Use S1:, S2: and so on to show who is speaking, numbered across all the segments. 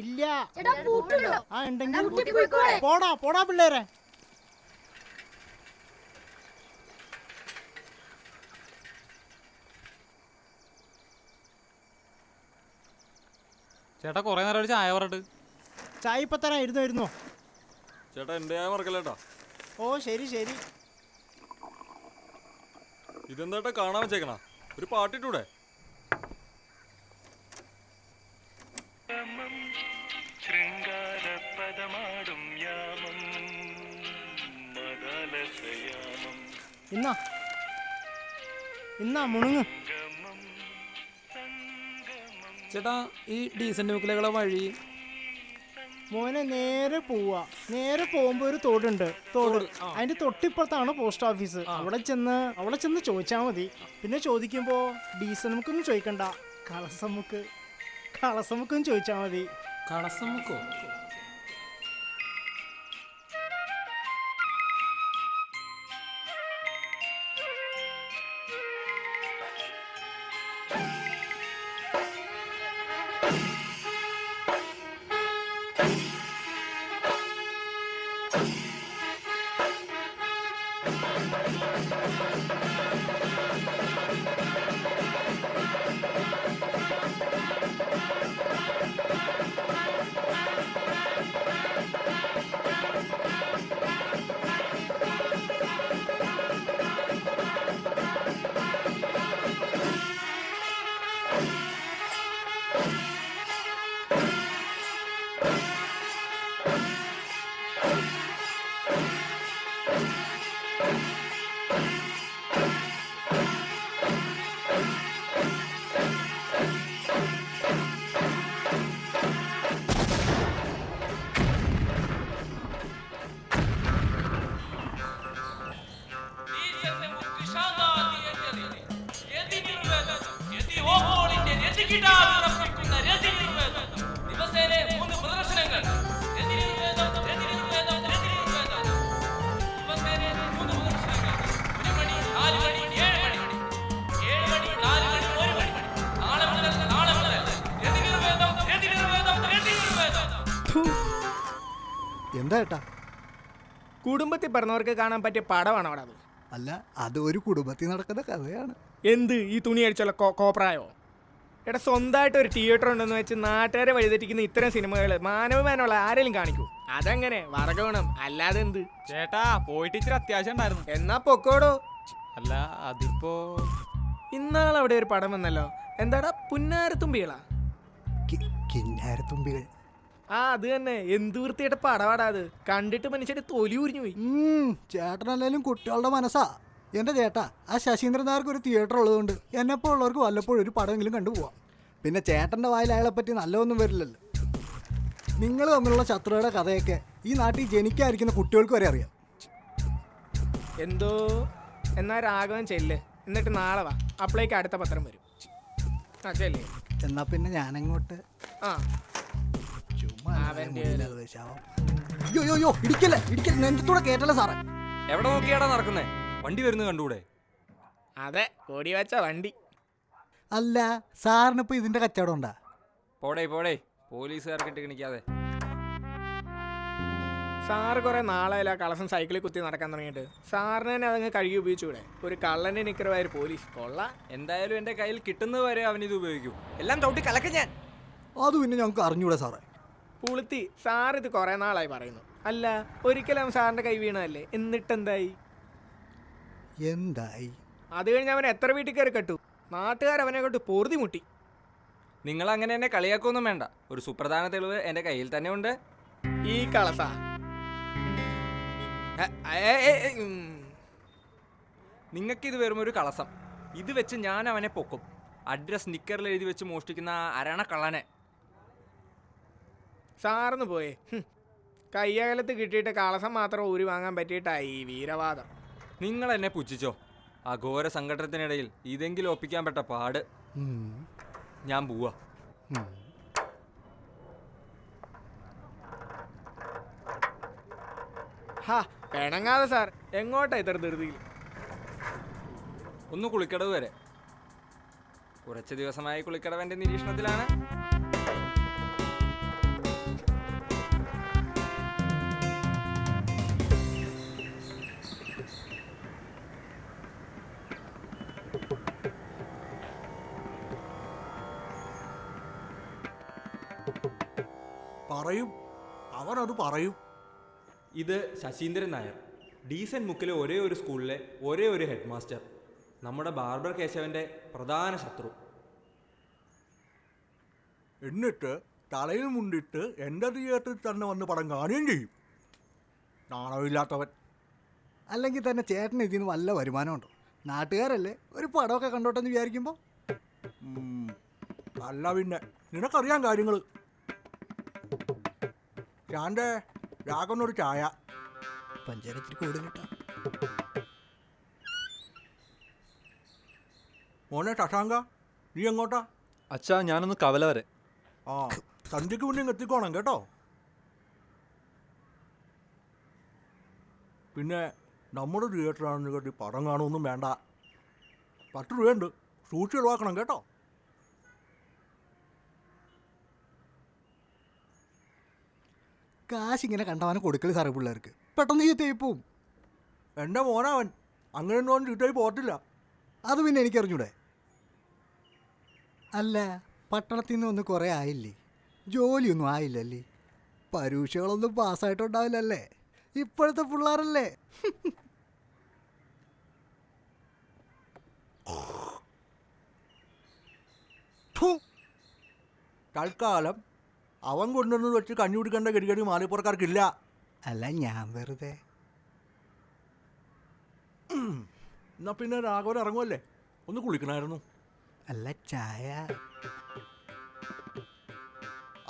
S1: ഇല്ല. ആ ഉണ്ടെങ്കിൽ പോടാ പോടാ പിള്ളേരെ.
S2: ചേട്ടാ കൊറേ നേരം ഒരു ചായ പറഞ്ഞിട്ട്.
S1: ചായ ഇപ്പൊ തരാം, ഇരുന്നോ.
S3: ചേട്ടാ എന്റെ ചായ മറക്കല്ലേട്ടാ.
S1: ഓ ശരി ശരി.
S3: ഇതെന്താ കാണാൻ വെച്ചേക്കണ? ഒരു പാട്ടിട്ടൂടെ?
S1: ഇന്നാ മുണുങ്ങ്.
S4: ചേട്ടാ ഈ ഡീസന്റ് മുക്കിലേക്കുള്ള വഴി
S1: മോനെ നേരെ പോവാ. നേരെ പോകുമ്പോ ഒരു തോടുണ്ട്. അതിന്റെ തൊട്ടിപ്പുറത്താണ് പോസ്റ്റ് ഓഫീസ്. അവിടെ ചെന്ന് ചോദിച്ചാൽ മതി. പിന്നെ ചോദിക്കുമ്പോ ഡീസൽ മുക്കൊന്നും ചോദിക്കണ്ട, കളസമുക്കും ചോദിച്ചാ മതി.
S4: കളസമുക്കോ?
S5: എന്താ ഏട്ടാ?
S6: കുടുംബത്തിൽ പറഞ്ഞവർക്ക് കാണാൻ പറ്റിയ പടമാണ് അവിടെ. അത്
S5: അല്ല, അത് ഒരു കുടുംബത്തിൽ നടക്കുന്ന കഥയാണ്.
S6: എന്ത് ഈ തുണി അടിച്ചുള്ള കോപ്രായോ? എടാ സ്വന്തമായിട്ട് ഒരു തിയേറ്റർ ഉണ്ടെന്ന് വെച്ച് നാട്ടുകാരെ വഴിതെറ്റിക്കുന്ന ഇത്തരം സിനിമകൾ മാനവമാനുള്ള ആരെങ്കിലും കാണിക്കൂ? അതെങ്ങനെ വറകണം, അല്ലാതെ എന്ത്?
S2: ചേട്ടാ പോയിട്ട് ഇച്ചിരി അത്യാവശ്യം ഉണ്ടായിരുന്നു.
S6: എന്നാ പൊക്കോടോ.
S2: അല്ല അതിപ്പോ
S6: ഇന്നാളവിടെ ഒരു പടം വന്നല്ലോ, എന്താടാ പുന്നാരത്തുമ്പികളാ?
S5: കിന്നാരത്തുമ്പികൾ.
S6: ആ അത് തന്നെ. എന്ത് വൃത്തിയായിട്ട് പടവാടാ അത്. കണ്ടിട്ട് മനുഷ്യന്റെ തൊലി ഉരിഞ്ഞു പോയി.
S5: ചേട്ടനല്ലേലും കുട്ടികളുടെ മനസ്സാ. എൻ്റെ ചേട്ടാ, ആ ശശീന്ദ്രൻ നായർക്ക് ഒരു തിയേറ്റർ ഉള്ളതുകൊണ്ട് എന്നെപ്പോൾ ഉള്ളവർക്ക് വല്ലപ്പോഴും ഒരു പടമെങ്കിലും കണ്ടുപോവാം. പിന്നെ ചേട്ടൻ്റെ വായിൽ അയാളെ പറ്റി നല്ലതൊന്നും വരില്ലല്ലോ. നിങ്ങൾ തമ്മിലുള്ള ശത്രുയുടെ കഥയൊക്കെ ഈ നാട്ടിൽ ജനിക്കാതിരിക്കുന്ന കുട്ടികൾക്ക് വരെ അറിയാം.
S6: എന്തോ എന്നാ രാഘവൻ ചെല്ല്, എന്നിട്ട് നാളെ വാ. അപ്പോഴേക്ക് അടുത്ത പത്രം വരും. ആ ചെല്ലേ.
S5: എന്നാ പിന്നെ ഞാനങ്ങോട്ട്.
S6: ആ
S5: ഇടിക്കല്ലേ നെഞ്ചത്തൂടെ കേട്ടല്ലേ സാറേ.
S3: എവിടെ നോക്കിയാടാ നടക്കുന്നേ? വണ്ടി വരുന്നത് കണ്ടൂടെ?
S6: അതെ, ഓടി വെച്ച വണ്ടി.
S5: അല്ല സാറിനിപ്പോ ഇതിന്റെ കച്ചവടം ഉണ്ടാ?
S3: പോടേ പോലീസുകാർക്കിട്ട് കിണിക്കാതെ.
S6: സാറ് കുറെ നാളായാലും ആ കളസം സൈക്കിളിൽ കുത്തി നടക്കാൻ തുടങ്ങിയിട്ട്. സാറിന് തന്നെ അതങ്ങ് കഴുകി ഉപയോഗിച്ചൂടെ? ഒരു കള്ളന്റെ നിക്കറുവായ പോലീസ് കൊള്ള.
S3: എന്തായാലും എന്റെ കയ്യിൽ കിട്ടുന്നത് വരെ അവനിത് ഉപയോഗിക്കും. എല്ലാം ചവിട്ടി കലക്ക ഞാൻ.
S5: അത് പിന്നെ ഞങ്ങൾക്ക് അറിഞ്ഞൂടെ സാറേ?
S6: പുളുത്തി, സാർ ഇത് കുറെ നാളായി പറയുന്നു. അല്ല ഒരിക്കലും സാറിന്റെ കൈ വീണതല്ലേ, എന്നിട്ടെന്തായി? അത് കഴിഞ്ഞ് അവൻ എത്ര വീട്ടിൽ കയറി കെട്ടു. നാട്ടുകാർ അവനെ കൊണ്ട് പൊറുതി മുട്ടി.
S3: നിങ്ങൾ അങ്ങനെ എന്നെ കളിയാക്കൊന്നും വേണ്ട. ഒരു സുപ്രധാന തെളിവ് എന്റെ കയ്യിൽ തന്നെ ഉണ്ട്.
S6: ഈ കളസ
S3: നിങ്ങൾക്കിത് വെറും ഒരു കളസം. ഇത് വെച്ച് ഞാൻ അവനെ പൊക്കും. അഡ്രസ് നിക്കറിൽ എഴുതി വെച്ച് മോഷ്ടിക്കുന്ന അരണ കള്ളനെ.
S6: സാറിന്ന് പോയേ. കയ്യകലത്ത് കിട്ടിയിട്ട് കളസം മാത്രം ഊരി വാങ്ങാൻ പറ്റിയിട്ടായി വീരവാദം.
S3: നിങ്ങൾ എന്നെ പുച്ഛിച്ചോ? അഘോര സംഘടനത്തിനിടയിൽ ഇതെങ്കിലും ഒപ്പിക്കാൻ പെട്ട പാട്. ഞാൻ പോവാ.
S6: പിണങ്ങാതെ സാർ. എങ്ങോട്ടാ ഇത്ര ധൃതിയിൽ?
S3: ഒന്ന് കുളിക്കടവ് വരെ. കുറച്ച് ദിവസമായി കുളിക്കടവ് എൻ്റെ നിരീക്ഷണത്തിലാണ്.
S7: പറയും, അവനത് പറയും.
S3: ഇത് ശശീന്ദ്രൻ നായർ, ഡീസന്റ് മുക്കിലെ ഒരേ ഒരു സ്കൂളിലെ ഒരേ ഒരു ഹെഡ് മാസ്റ്റർ, നമ്മുടെ ബാർബർ കേശവന്റെ പ്രധാന ശത്രു.
S7: എന്നിട്ട് തലയിൽ മുണ്ടിട്ട് എൻ്റെ തിയേറ്ററിൽ തന്നെ വന്ന് പടം കാണുകയും ചെയ്യും. നാണമില്ലാത്തവൻ.
S5: അല്ലെങ്കിൽ തന്നെ ചേട്ടന് ഇതിന് വല്ല വരുമാനമുണ്ടോ? നാട്ടുകാരല്ലേ, ഒരു പടമൊക്കെ കണ്ടോട്ടെന്ന് വിചാരിക്കുമ്പോൾ.
S7: അല്ല പിന്നെ, നിനക്കറിയാം കാര്യങ്ങൾ. ശാന്തേ, രാഘവനൊരു ചായ.
S5: പഞ്ചായത്തിൽ കൂടുതൽ കിട്ടാം.
S7: മോനെ ശശാങ്ക, നീ എങ്ങോട്ടാ?
S8: അച്ഛാ, ഞാനൊന്ന് കവല വരെ.
S7: ആ, സന്ധ്യക്ക് മുന്നേ ഇങ്ങ് എത്തിക്കോണം കേട്ടോ. പിന്നെ നമ്മുടെ തിയേറ്ററാണെന്ന് കേട്ടി പടം കാണുമൊന്നും വേണ്ട. 10 രൂപയുണ്ട്, സൂക്ഷിച്ച് ഒഴിവാക്കണം കേട്ടോ.
S5: കാശിങ്ങനെ കണ്ടവനെ കൊടുക്കല് സാറേ പിള്ളേർക്ക്. പെട്ടെന്ന് ചീത്തയായി പോവും.
S7: എൻ്റെ മോനവൻ, അങ്ങനെയൊന്നും അവൻ ചീത്തയായി പോകത്തില്ല.
S5: അത് പിന്നെ എനിക്കറിഞ്ഞൂടെ. അല്ല, പട്ടണത്തിൽ നിന്ന് ഒന്ന് കുറേ ആയില്ലേ? ജോലിയൊന്നും ആയില്ലല്ലേ? പരീക്ഷകളൊന്നും പാസ്സായിട്ടുണ്ടാവില്ലല്ലേ? ഇപ്പോഴത്തെ പിള്ളേരല്ലേ?
S7: തൽക്കാലം അവൻ കൊണ്ടുവന്നത് വെച്ച് കഞ്ഞി കുടിക്കേണ്ട ഗതികേട് മാലിപ്പുറക്കാർക്കില്ല.
S5: അല്ല, ഞാൻ വെറുതെ.
S7: എന്നാ പിന്നെ രാഘവൻ ഇറങ്ങുമല്ലേ, ഒന്ന് കുളിക്കണമായിരുന്നു.
S5: അല്ല, ചായ.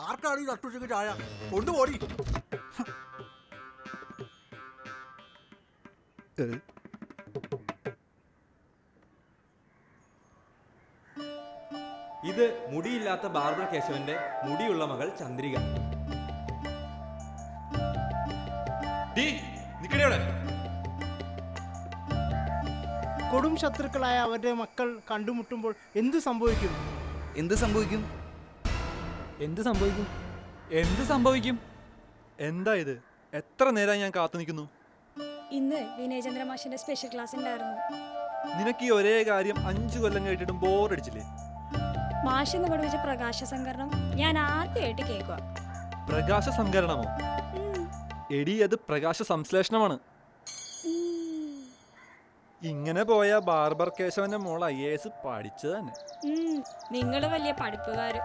S7: ആർക്കാണ് ഈ നട്ടുച്ചയ്ക്ക് ചായ? കൊണ്ടുപോടി.
S3: ഇത് മുടിയില്ലാത്ത ബാർബർ കേശവന്റെ മുടിയുള്ള മകൾ ചന്ദ്രിക.
S1: കൊടും ശത്രുക്കളായ അവരുടെ മക്കൾ കണ്ടുമുട്ടുമ്പോൾ എന്ത് സംഭവിക്കും?
S9: എന്ത് സംഭവിക്കും?
S4: എന്ത് സംഭവിക്കും?
S2: എന്ത് സംഭവിക്കും?
S8: എന്താ ഇത്? എത്ര നേരമായി ഞാൻ കാത്തു നിൽക്കുന്നു.
S10: ഇന്ന് വിനയചന്ദ്ര മാഷിന്റെ സ്പെഷ്യൽ ക്ലാസ് ഉണ്ടായിരുന്നു.
S8: നിനക്ക് ഈ ഒരേ കാര്യം 5 കൊല്ലം കേട്ടിട്ടും ബോറടിച്ചില്ലേ?
S10: മാഷ് എന്ന് പഠിപ്പിച്ച പ്രകാശ സംകരണം ഞാൻ ആദ്യമായിട്ട് കേൾക്കുക.
S8: പ്രകാശ സംകരണമോ? എടി, അത് പ്രകാശ സംശ്ലേഷണമാണ്. ഇങ്ങനെ പോയ ബാർബർ കേശവന്റെ മോൾ IAS പഠിച്ചത് തന്നെ.
S10: നിങ്ങൾ വലിയ പഠിപ്പുകാര്.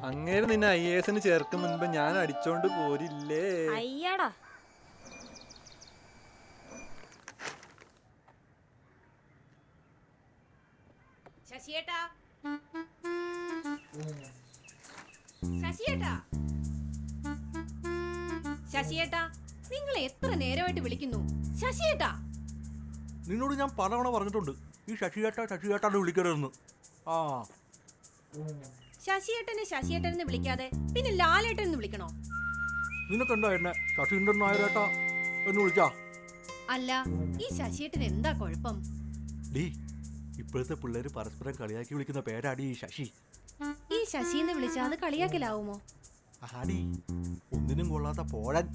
S8: അങ്ങേര് നിന്നെ IASന് ചേർക്കും മുൻപ് ഞാൻ അടിച്ചോണ്ട് പോരില്ലേ?
S10: അയ്യടാ.
S11: ശശിയേട്ടാ, ശശിയേട്ടാ, ശശിയേട്ടാ, നിങ്ങൾ എത്ര നേരമായിട്ട് വിളിക്കുന്നു? ശശിയേട്ടാ,
S7: നിന്നോട് ഞാൻ പലവണ പറഞ്ഞിട്ടുണ്ട് ഈ ശശിയേട്ടാന്ന് വിളിക്കരുതെന്ന്. ആ,
S11: ശശിയേട്ടനെ ശശിയേട്ടനെന്ന് വിളിക്കാതെ പിന്നെ ലാലേട്ടൻ എന്ന് വിളിക്കണോ?
S7: നിനക്കെന്താ എന്നെ ശശീന്ദ്രൻ നായരേട്ടാ എന്ന് വിളിച്ചാ?
S11: അല്ല, ഈ ശശിയേട്ടൻ എന്താ കുഴപ്പം?
S7: ഡീ, ഇപ്പോഴത്തെ പിള്ളേര് പരസ്പരം കളിയാക്കി വിളിക്കുന്ന പേരാടി ഈ ശശി.
S11: ഈ ശശിന്ന് വിളിച്ചാൽ അത് കളിയാക്കലാവുമോ?
S7: ആടി, ഒന്നിനും കൊള്ളാത്ത പോഴൻ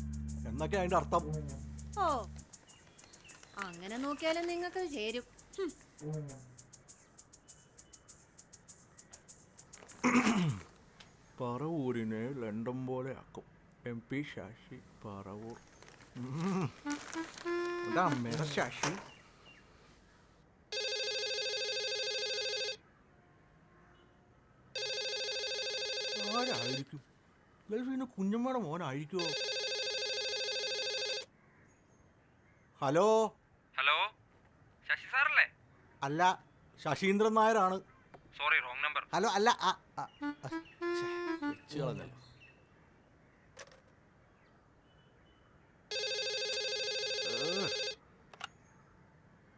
S7: എന്നൊക്കെ അതിന്റെ അർത്ഥം.
S11: ഓ, അങ്ങനെ നോക്കിയാലും നിങ്ങൾക്ക് ചേരും.
S7: പറവൂരിനെ ലണ്ടൻ പോലെ ആക്കും MP ശശി പറവൂർ. അമ്മയുടെ ശശി. ആരായിരിക്കും? ഗൾഫിന്ന് കുഞ്ഞമ്മയുടെ മോനായിരിക്കുമോ? ഹലോ.
S3: ഹലോ, ശശി സാറല്ലേ?
S7: അല്ല, ശശീന്ദ്രൻ നായരാണ്.
S3: Sorry, wrong number.
S7: ഹലോ, അല്ല. കളഞ്ഞല്ലോ.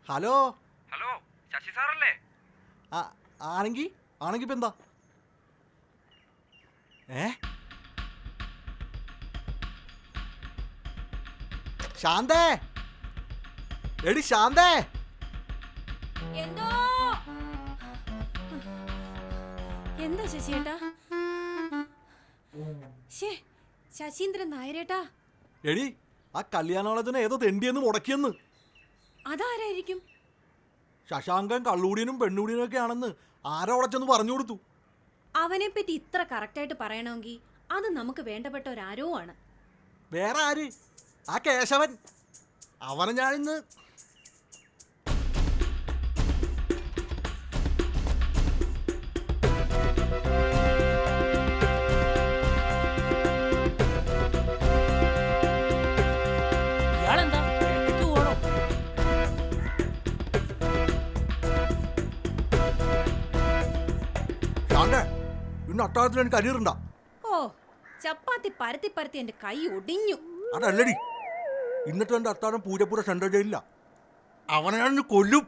S7: ഹലോ.
S3: ഹലോ, ശശി സാറല്ലേ?
S7: ആണെങ്കി ഇപ്പൊ എന്താ? ശാന്തേ, എടി ശാന്തേ.
S11: എന്തോ? എന്താ ശശിയേട്ടാ? ശശീന്ദ്രൻ നായരേട്ടാ.
S7: എടി, ആ കല്യാണത്തിന് ഏതോ തെണ്ടിയെന്ന് മുടക്കിയെന്ന്.
S11: അതാരായിരിക്കും?
S7: ശശാങ്കൻ കള്ളൂടിയനും പെണ്ണൂടിയനും ഒക്കെ ആണെന്ന് ആരോ അവിടെ ചെന്ന് പറഞ്ഞു കൊടുത്തു.
S11: അവനെ പറ്റി ഇത്ര കറക്റ്റായിട്ട് പറയണമെങ്കിൽ അത് നമുക്ക് വേണ്ടപ്പെട്ട ഒരാരോ ആണ്.
S7: വേറെ ആര്? ആ കേശവൻ. അവനെ ഞാനിന്ന്
S4: ഇയാളെന്താ വേട്ടയ്ക്ക് പോകണോ?
S7: ശാന്തേ, ഇന്ന് അത്താഴത്തിൽ എനിക്ക് അരിയറുണ്ട.
S11: ഓ, ചപ്പാത്തി പരത്തി പരത്തി എന്റെ കൈ ഒടിഞ്ഞു.
S7: അതല്ലടി, ഇന്നത്തെ എൻ്റെ അത്താഴം പൂജപ്പുര സെൻട്രൽ ജയിലില്ല. അവനെ ഞാനിന്ന് കൊല്ലും.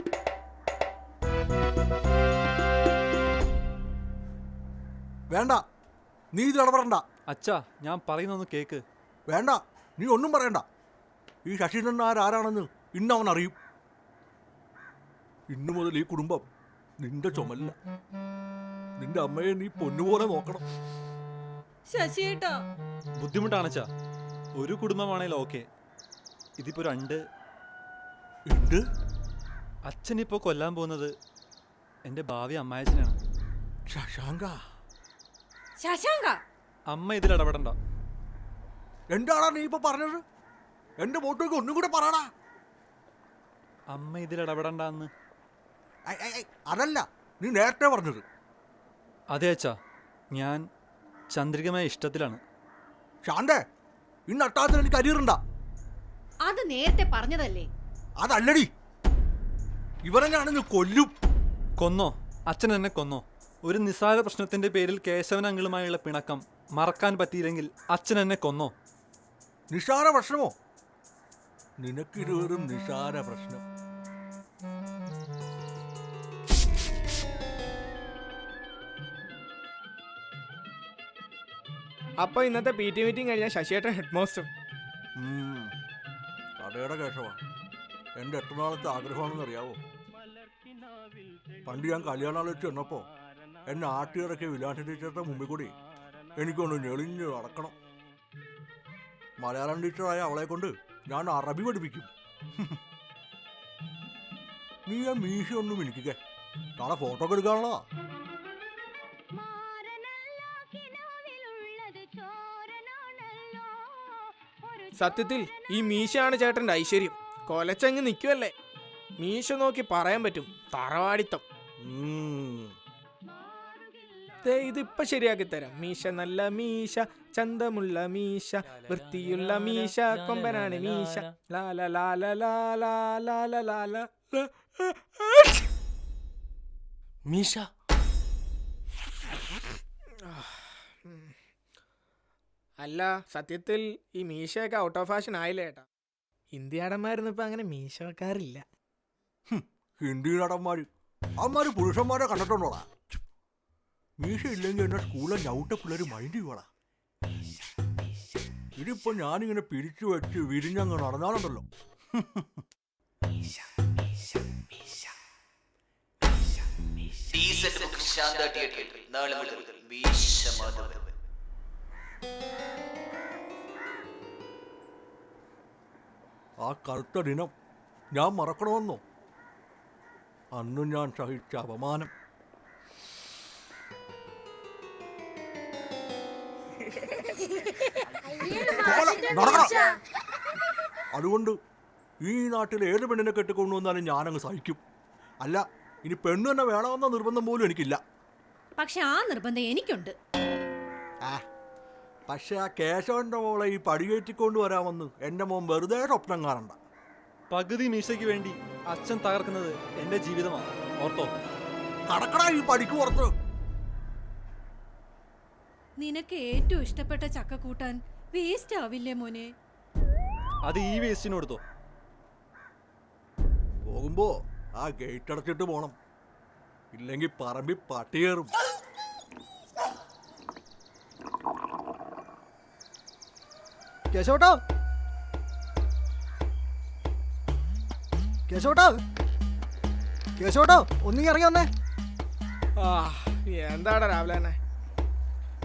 S7: വേണ്ട, നീ ഇത് ഇടപെടണ്ട.
S8: അച്ഛാ ഞാൻ പറയുന്നൊന്ന് കേക്ക്.
S7: വേണ്ട, നീ ഒന്നും പറയണ്ട. ഈ ശശീന്ദ്രൻ നായർ ആരാണെന്ന് ഇന്ന് അവൻ അറിയും. ഇന്നു മുതൽ ഈ കുടുംബം നിന്റെ ചുമല്ല. നിന്റെ അമ്മയെ നീ പൊന്നുപോലെ നോക്കണം.
S11: ശശിയേട്ടാ,
S8: ബുദ്ധിമുട്ടാണച്ചാ. ഒരു കുടുംബമാണേലും ഓക്കെ. ഇതിപ്പോ രണ്ട്.
S7: എന്ത്?
S8: അച്ഛനിപ്പോ കൊല്ലാൻ പോകുന്നത് എൻ്റെ ഭാവി അമ്മായച്ചനാണ്.
S7: ശശാങ്ക,
S11: ശശാങ്ക,
S8: അമ്മ ഇതിൽ ഇടപെടണ്ട.
S7: എന്താടാ നീ ഇപ്പൊ പറഞ്ഞത്? എന്റെ മോട്ടോക്ക് ഒന്നും കൂടെ പറയടാ.
S8: അമ്മ ഇതിൽ ഇടപെടണ്ടെന്ന്.
S7: അതല്ല, നീ നേരത്തെ പറഞ്ഞത്.
S8: അതെ അച്ഛാ, ഞാൻ ചന്ദ്രികമായ ഇഷ്ടത്തിലാണ്.
S7: ശാന്തേ, ഇന്ന് അട്ടാത്തിൽ എനിക്ക് അരിയറുണ്ട.
S11: അത് നേരത്തെ പറഞ്ഞതല്ലേ.
S7: അതല്ലടി, ഇവരെ ഞാനിന്ന് കൊല്ലും.
S8: കൊന്നോ? അച്ഛൻ എന്നെ കൊന്നോ? ഒരു നിസ്സാര പ്രശ്നത്തിന്റെ പേരിൽ കേശവൻ അങ്കിളുമായുള്ള പിണക്കം മറക്കാൻ പറ്റിയില്ലെങ്കിൽ അച്ഛൻ എന്നെ കൊന്നോ?
S7: നിസാര പ്രശ്നമോ? നിനക്കിത് വെറും നിസാര പ്രശ്നം.
S6: അപ്പൊ ഇന്നത്തെ PT മീറ്റിംഗ് കഴിഞ്ഞാൽ ശശിയേട്ടൻ ഹെഡ് മാസ്റ്റർ.
S7: കടയുടെ കേശവ, എൻ്റെ എത്ര നാളത്തെ ആഗ്രഹമാണെന്ന് അറിയാവോ? പണ്ട് ഞാൻ കല്യാണാലോചിച്ച് ചെന്നപ്പോൾ എന്നെ ആട്ടിയിറക്കിയ വിലാസ ടീച്ചറുടെ മുമ്പിൽ കൂടി എനിക്കൊന്ന് ഞെളിഞ്ഞ് നടക്കണം. മലയാളം ടീച്ചറായ അവളെ കൊണ്ട് ഞാൻ അറബി പഠിപ്പിക്കും. നീ ആ മീശ ഒന്നും എനിക്കേ നാളെ ഫോട്ടോ ഒക്കെ എടുക്കാനുള്ളതാ.
S6: സത്യത്തിൽ ഈ മീശയാണ് ചേട്ടൻ്റെ ഐശ്വര്യം. കൊലച്ചങ്ങ് നിൽക്കുമല്ലേ. മീശ നോക്കി പറയാൻ പറ്റും തറവാടിത്തം. ഇതിപ്പോ ശരിയാക്കി തരാം. മീശ നല്ല മീശ, ചന്തമുള്ള മീശ, വൃത്തിയുള്ള മീശ, കൊമ്പനാണ് മീശ. ലാല ലാല ലാല ലാല ലാല
S4: മീശ.
S6: അല്ല, സത്യത്തിൽ ഈ മീശയൊക്കെ ഔട്ട് ഓഫ് ഫാഷൻ ആയില്ലേ ഏട്ടാ. ഇന്ത്യടന്മാരൊന്നും ഇപ്പൊ അങ്ങനെ മീശ വെക്കാറില്ല.
S7: ഹിന്ദി നടന്മാര് അവന്മാര് പുരുഷന്മാരെ കണ്ടിട്ടുണ്ടോടാ? മീശ ഇല്ലെങ്കിൽ എന്നെ സ്കൂളിലെ ഞൗട്ട പിള്ളേർ മൈൻഡ് ചെയ്യുവാടാ. ഇതിപ്പോ ഞാനിങ്ങനെ പിരിച്ചു വെച്ച് വിരിഞ്ഞങ്ങ് നടന്നാലുണ്ടല്ലോ. ആ കറുത്ത ദിനം ഞാൻ മറക്കണമെന്നോ? അന്നും ഞാൻ സഹിച്ച അപമാനം. അതുകൊണ്ട് ഈ നാട്ടിൽ ഏത് പെണ്ണിനെ കെട്ടിക്കൊണ്ടുവന്നാലും ഞാനങ്ങ് സഹിക്കും. അല്ല, ഇനി പെണ്ണ് തന്നെ വേണമെന്ന നിർബന്ധം പോലും എനിക്കില്ല.
S11: പക്ഷെ ആ നിർബന്ധം എനിക്കുണ്ട്.
S7: പക്ഷെ ആ കേശവന്റെ മോളെ ഈ പടികേറ്റിക്കൊണ്ട് വരാമെന്ന് എൻ്റെ മോൻ വെറുതെ സ്വപ്നം കാണണ്ട.
S8: പകുതി മീശയ്ക്ക് വേണ്ടി അച്ഛൻ തകർക്കുന്നത് എൻ്റെ ജീവിതമാണ്, ഓർത്തോ?
S7: കടക്കടാ ഈ പടിക്ക് പുറത്ത്.
S11: നിനക്ക് ഏറ്റവും ഇഷ്ടപ്പെട്ട ചക്ക കൂട്ടാൻ വേസ്റ്റ് ആവില്ലേ മോനെ?
S8: അത് ഈ വേസ്റ്റിന് കൊടുത്തോ?
S7: പോകുമ്പോ ആ ഗേറ്റ് അടച്ചിട്ട് പോണം, ഇല്ലെങ്കിൽ പറമ്പി പട്ടിയേറും.
S5: കേശവട്ടോ, കേശവട്ടോ, കേശവട്ടോ, ഒന്നും ഇറങ്ങി വന്നേ.
S6: എന്താടാ രാവിലെ തന്നെ?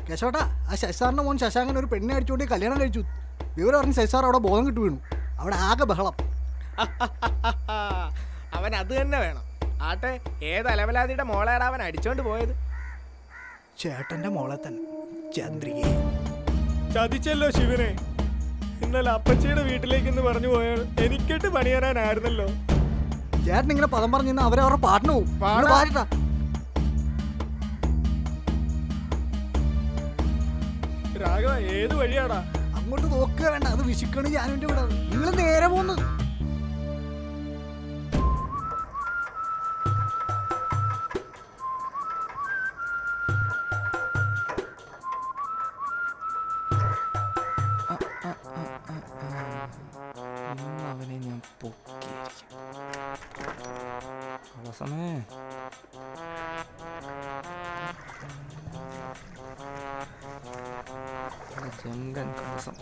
S5: കേശവട്ടാ, ആ ശശാറിന്റെ മോൻ ശശാങ്കൻ ഒരു പെണ്ണെ അടിച്ചുകൊണ്ട് കല്യാണം കഴിച്ചു. വിവരം പറഞ്ഞ് ശശാർ അവിടെ ബോധം കിട്ടു വീണു. അവിടെ ആകെ ബഹളം.
S6: അവൻ അത് തന്നെ വേണം. ആട്ടെ, ഏത് അലവലാതിയുടെ മോളേടാ അവൻ അടിച്ചോണ്ട് പോയത്?
S5: ചേട്ടന്റെ മോളെ തന്നെ, ചന്ദ്രികയെ.
S6: ചതിച്ചല്ലോ ശിവനെ. ഇന്നലെ അപ്പച്ചിയുടെ വീട്ടിലേക്ക് എന്ന് പറഞ്ഞു പോയാൽ എനിക്കിട്ട് പണിയാനായിരുന്നല്ലോ.
S5: ചേട്ടൻ ഇങ്ങനെ പദം പറഞ്ഞു അവരവരുടെ പാട്ടിന് പോവും.
S6: പാടാ.
S5: പാടട്ടാ.
S6: രാഘവ ഏത് വഴിയാടാ?
S5: അങ്ങോട്ട് നോക്കുക വേണ്ട, അത് വിശിക്കണ് ഞാനിന്റെ ഇവിടെ. നിങ്ങൾ നേരെ പോന്ന്.
S4: അവനെ ഞാൻ പൊക്കിയിരിക്കും. അവസാനേ ജങ്കൻ കളസം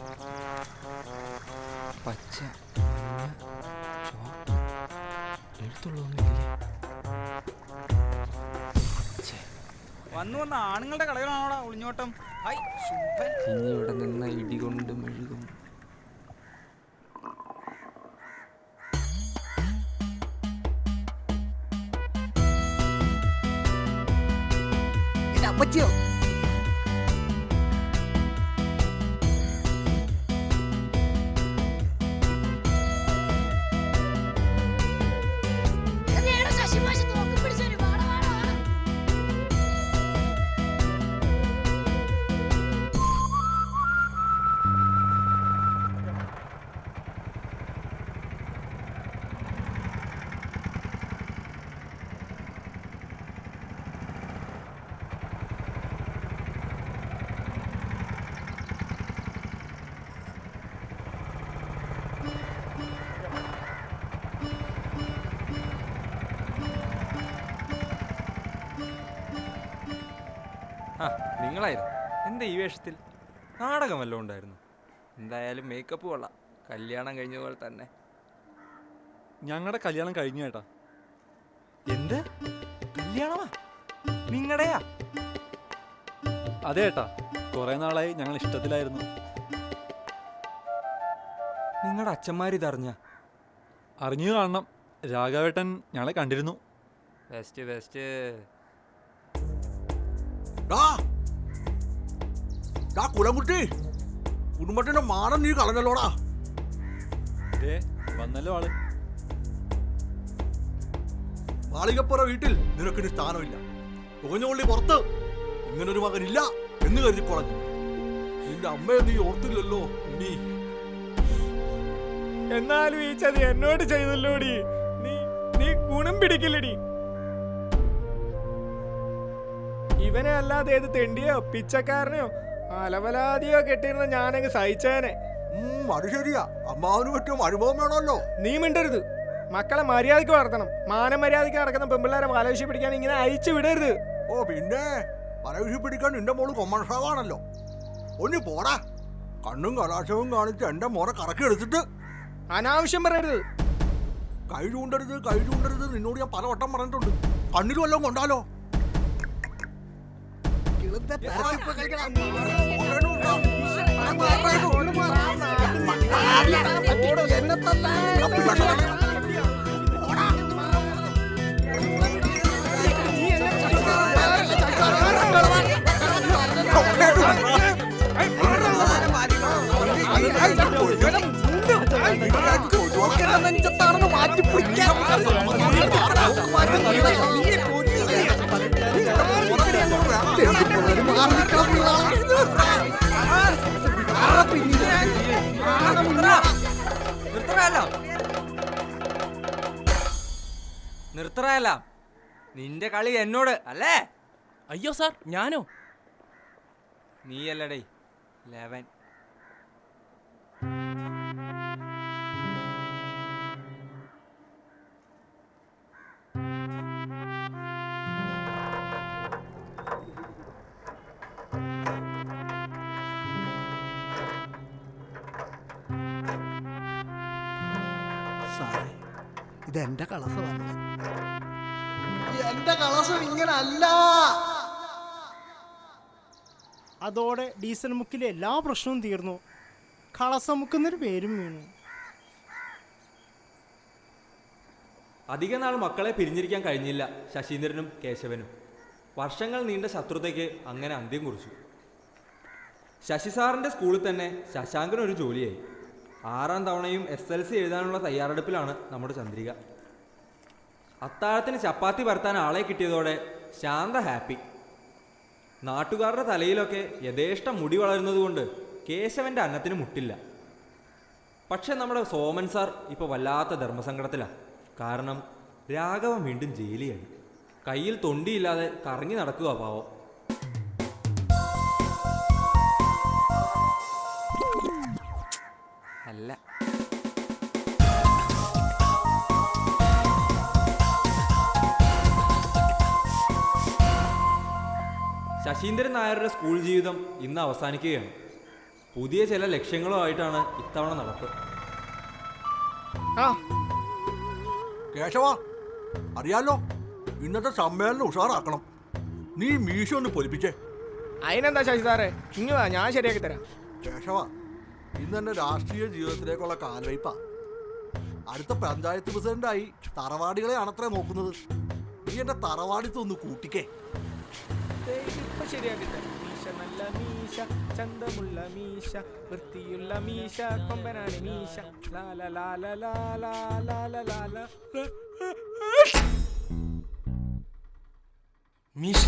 S4: പച്ച എഴുത്തുള്ളൊന്നുമില്ലേ?
S2: വന്നു വന്ന ആണുങ്ങളുടെ കളകളാണോടാ ഒളിഞ്ഞോട്ടം?
S4: ഇനി ഇവിടെ നിന്ന ഇടികൊണ്ട് മെഴുകും.
S5: എന്റെ അപ്പച്ചിയോ?
S3: ആ നിങ്ങളായിരുന്നു എന്താ ഈ വേഷത്തിൽ? നാടകം വല്ലതും ഉണ്ടായിരുന്നു? എന്തായാലും മേക്കപ്പ് കൊള്ളാം. കല്യാണം കഴിഞ്ഞ പോലെ തന്നെ.
S8: ഞങ്ങളുടെ കല്യാണം കഴിഞ്ഞു ചേട്ടാ.
S3: എന്ത് കല്യാണമാ നിങ്ങളുടെയാ?
S8: അതെ ചേട്ടാ, കുറെ നാളായി ഞങ്ങൾ ഇഷ്ടത്തിലായിരുന്നു.
S3: നിങ്ങളുടെ അച്ഛന്മാരിതറിഞ്ഞ?
S8: അറിഞ്ഞു കാണണം. രാഘവേട്ടൻ ഞങ്ങളെ കണ്ടിരുന്നു.
S3: Best best.
S7: കുലംകുട്ടി, കുടുംബത്തിന്റെ മാനം നീ കളഞ്ഞല്ലോടാ.
S8: ദേ വന്നല്ലോ ആള്.
S7: മാളികപ്പുറ വീട്ടിൽ നിനക്കിന് സ്ഥാനമില്ല. തോഞ്ഞുകൊള്ളി പുറത്ത് ഇങ്ങനൊരു മകനില്ല എന്ന് കരുതി പറഞ്ഞു. നിന്റെ അമ്മയെ നീ ഓർത്തില്ലല്ലോ. നീ
S6: എന്നാലും ഈ ചതി എന്നോട് ചെയ്തല്ലോടി. നീ ഗുണം പിടിക്കില്ലടി. ഇവനെ അല്ലാതെ ഏത് തെണ്ടിയോ പിച്ചക്കാരനെയോ അലവലാതിയോ കെട്ടിയിരുന്ന ഞാനങ്ങ് സഹിച്ചേനെ.
S7: അത് ശരിയാ, അമ്മാവന് പറ്റിയ അനുഭവം വേണമല്ലോ.
S6: നീ മിണ്ടരുത്. മക്കളെ മര്യാദയ്ക്ക് വളർത്തണം. മാനമര്യാദയ്ക്ക് നടക്കുന്ന പെമ്പിള്ളേരെ വലവിഷി പിടിക്കാൻ ഇങ്ങനെ അയച്ചു വിടരുത്.
S7: ഓ പിന്നെ വലവിഷി പിടിക്കാൻ നിന്റെ മോള് കൊമ്മൻഷാവാണല്ലോ. ഒന്ന് പോടാ. കണ്ണും കലാശവും കാണിച്ച് എന്റെ മോനെ കറക്കി എടുത്തിട്ട്
S6: അനാവശ്യം പറയരുത്.
S7: കൈ ചൂണ്ടരുത് നിന്നോട് ഞാൻ പലവട്ടം പറഞ്ഞിട്ടുണ്ട്. കണ്ണിലും വല്ലതും കൊണ്ടാലോ.
S3: നിർത്തറയല്ല, നിന്റെ കളി എന്നോട് അല്ലേ?
S4: അയ്യോ സാർ, ഞാനോ?
S3: നീയല്ലടേ 11.
S5: സാറേ, ഇതെന്റെ കളസമല്ല. എന്റെ കളസം ഇങ്ങനെ അല്ല.
S1: അതോടെ ഡീസൽ മുക്കിലെ എല്ലാ പ്രശ്നവും തീർന്നു. കളസമുക്കുന്നൊരു പേരും വീണു.
S3: അധിക നാൾ മക്കളെ പിരിഞ്ഞിരിക്കാൻ കഴിഞ്ഞില്ല ശശീന്ദ്രനും കേശവനും. വർഷങ്ങൾ നീണ്ട ശത്രുതയ്ക്ക് അങ്ങനെ അന്ത്യം കുറിച്ചു. ശശി സാറിൻ്റെ സ്കൂളിൽ തന്നെ ശശാങ്കന് ഒരു ജോലിയായി. 6ാം തവണയും SLC എഴുതാനുള്ള തയ്യാറെടുപ്പിലാണ് നമ്മുടെ ചന്ദ്രിക. അത്താഴത്തിന് ചപ്പാത്തി പരത്താൻ ആളെ കിട്ടിയതോടെ ശാന്ത ഹാപ്പി. നാട്ടുകാരുടെ തലയിലൊക്കെ യഥേഷ്ടം മുടി വളരുന്നതുകൊണ്ട് കേശവൻ്റെ അന്നത്തിന് മുട്ടില്ല. പക്ഷെ നമ്മുടെ സോമൻ സാർ ഇപ്പോൾ വല്ലാത്ത ധർമ്മസങ്കടത്തിലാണ്. കാരണം രാഘവൻ വീണ്ടും ജയിലിയായി. കയ്യിൽ തൊണ്ടിയില്ലാതെ കറങ്ങി നടക്കുക പാവം. അല്ല, ശശീന്ദ്രൻ നായരുടെ സ്കൂൾ ജീവിതം ഇന്ന് അവസാനിക്കുകയാണ്. പുതിയ ചില ലക്ഷ്യങ്ങളുമായിട്ടാണ് ഇത്തവണ നടപ്പ്.
S6: ആ
S7: കേശവ, അറിയാലോ, ഇന്നത്തെ സമ്മേളനം ഉഷാറാക്കണം. നീ മീശ ഒന്ന് പൊലിപ്പിച്ചേ.
S6: അതിനെന്താ ശശി സാറേ, ഇങ്ങ് വാ, ഞാൻ ശരിയാക്കി തരാം.
S7: കേശവ, ഇന്ന് എന്റെ രാഷ്ട്രീയ ജീവിതത്തിലേക്കുള്ള കാൽവയ്പാ. അടുത്ത പഞ്ചായത്ത് പ്രസിഡന്റായി തറവാടികളെയാണത്രേ നോക്കുന്നത്. നീ എന്റെ തറവാടിത്തൊന്ന് കൂട്ടിക്കേ.
S6: ഇപ്പൊ ശരിയാക്കി തരാം. മീശ നല്ല മീശ, ചന്തമുള്ള മീശ, വൃത്തിയുള്ള മീശ, കൊമ്പനാണ് മീശ. ലാല ലാല ലാല ലാല ലാല.
S4: മീശ